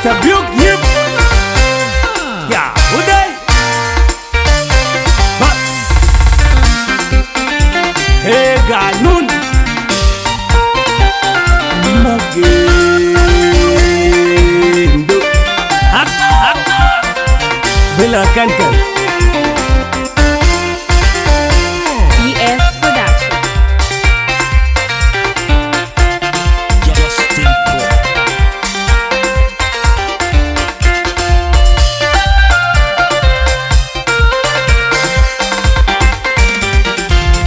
Tabiuk yip ya uday bas he ganun magindu hak bila kankan ES Production. Justin Paul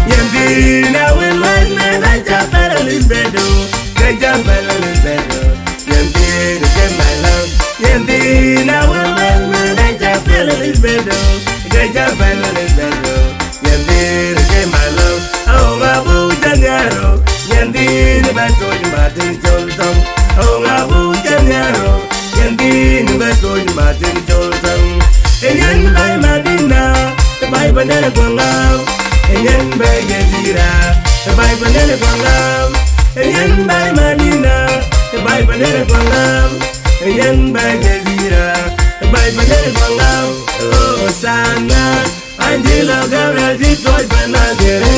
Yandina will let me like a better bedo. Get your better bedo. Yandina get my love. Yandina will let me like a better bedo. Get your better bedo. Yandina get my love. Oh, my boo, Janero. Yandina beto in Martin Jolson. Oh, my boo, Janero. Yandina beto in Martin Jolson. And yan by Madina, the Bible never go out. Yen by Yazira, the Bible never come out. Yen by Madina, the Bible never come out. Yen by Yazira, the Bible never come out. Oh, Sana, Angela Gabriel, Detroit, Banagere.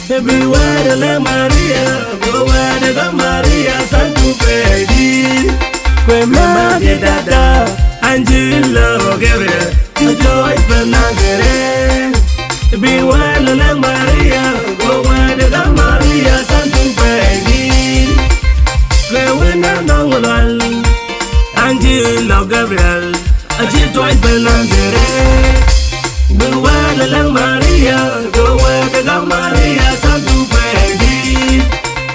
Everywhere the La Maria, go where the La Maria, Santo Pedi. Quema de Dada, Angela Gabriel, Detroit, Banagere. Beware the La Maria, go where the La Maria, something baby. Go when I'm not alone. Angela Gabriel, a G-Toy Benazere. Beware the La Maria, go where the La Maria, something baby.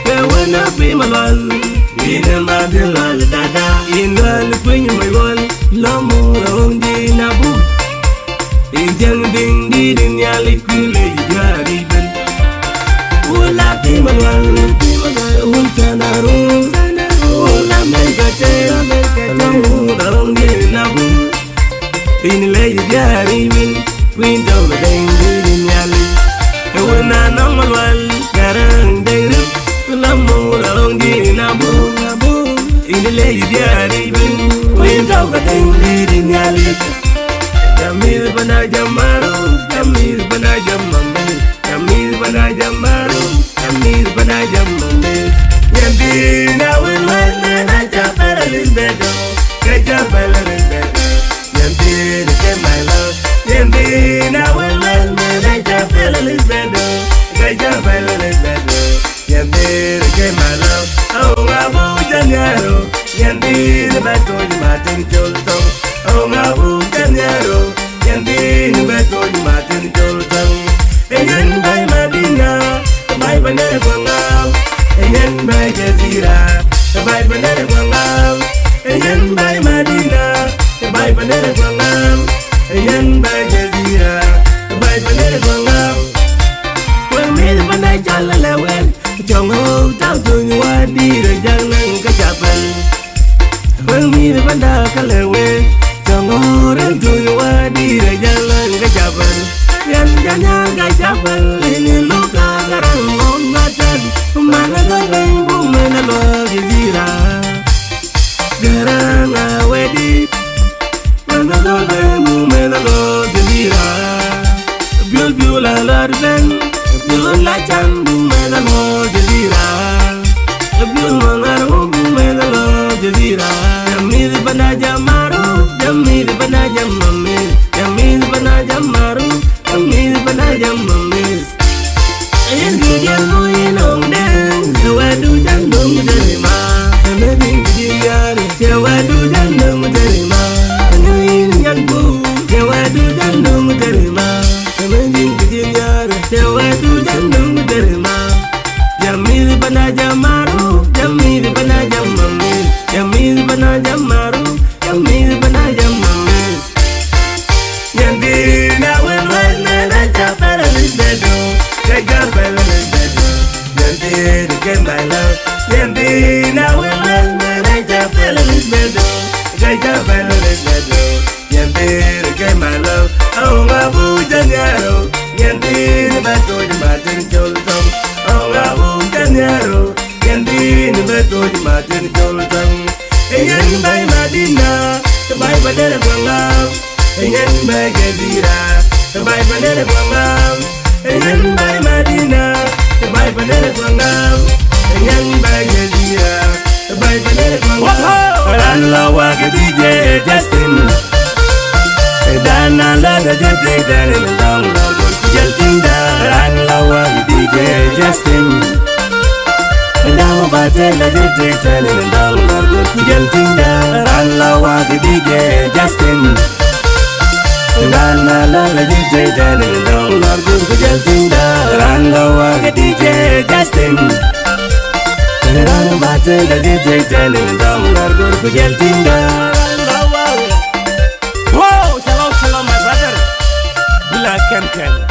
Go when I'm alone. In a Madela Dada, in the Queen, my one, Lamour, only Nabu. Injang ding di dunia likule jariban. Ula timalan, untanaru, ula melkate, lamu darong di nabu. Inile jariban, window ding di dunia lik. Wana namalwal, garang ding, lamu darong di nabu. Inile jariban, window ding di dunia lik. Jamil bana jamaru, Jamil bana jamamil, Jamil bana jamaru, Jamil bana jamamil. Yandina will let me like a better bedo, get your better bedo. Yandina get my love, Yandina will let me like a better bedo, get your better bedo. Yandina get my love, oh Abu Janero, Yandina beto di Martin Jolson. Oh, Abu Janero, Yandina beto di Martin Jolson. Yen by Madina, the Bible never come out. Yen by Yazira, the Bible never come out. Yen by Madina, the Bible never come out. Yen by Yazira, the Bible never come out. When me the Banai Jalalawen, Jongo, down to you, I did a young and Kajapel. When me the Banda Kalawen. Jangan tuju wadi rajalan kejaban, yang jangan kejaban ini luka garang ngomatan, mana garang bumen lo jizira, garang awedi, mana garang bumen lo jizira, biul biul alarben, biul lacan bumen lo jizira, biul mangar bumen lo jizira, jamil bana jamaru. Jamil bana jamamil, Jamil bana jamaru, Jamil bana jamamil. Ayen dujan mo inong den, jawa dujan dong terima. Ameding diar, jawa dujan dong terima. Anuin yang bu, jawa dujan dong terima. Ameding diar, jawa dujan dong terima. Jamil bana jamaru, Jamil bana jamamil, Jamil bana jamaru. Jamil bana jamamil. Yandina will let me like a better bedo, get your better bedo. Yandina get my love. Yandina will let me like a better bedo, get your better bedo. Yandina get my love. Oh, Abu Janero, Yandina beto di Martin Jolson. Oh, Abu Janero, Yandina beto di Martin Jolson. Yen by Madi. banana kwangam, engen bay gezira, bay banana kwangam, engen bay Madina, bay banana kwangam, engen bay gezira, bay banana kwangam. Ran la wa DJ Justin, dana la DJ dana dang la jaltinda. Ran la wa DJ Justin, dama bate la DJ dana dang la jaltinda. Ran la wa DJ Justin, dana la DJ dana dang la jaltinda. Ran la wa DJ Justin, dana bate la DJ dana dang la jaltinda. Wow, shalom, shalom, my brother. Bila Ken Ken.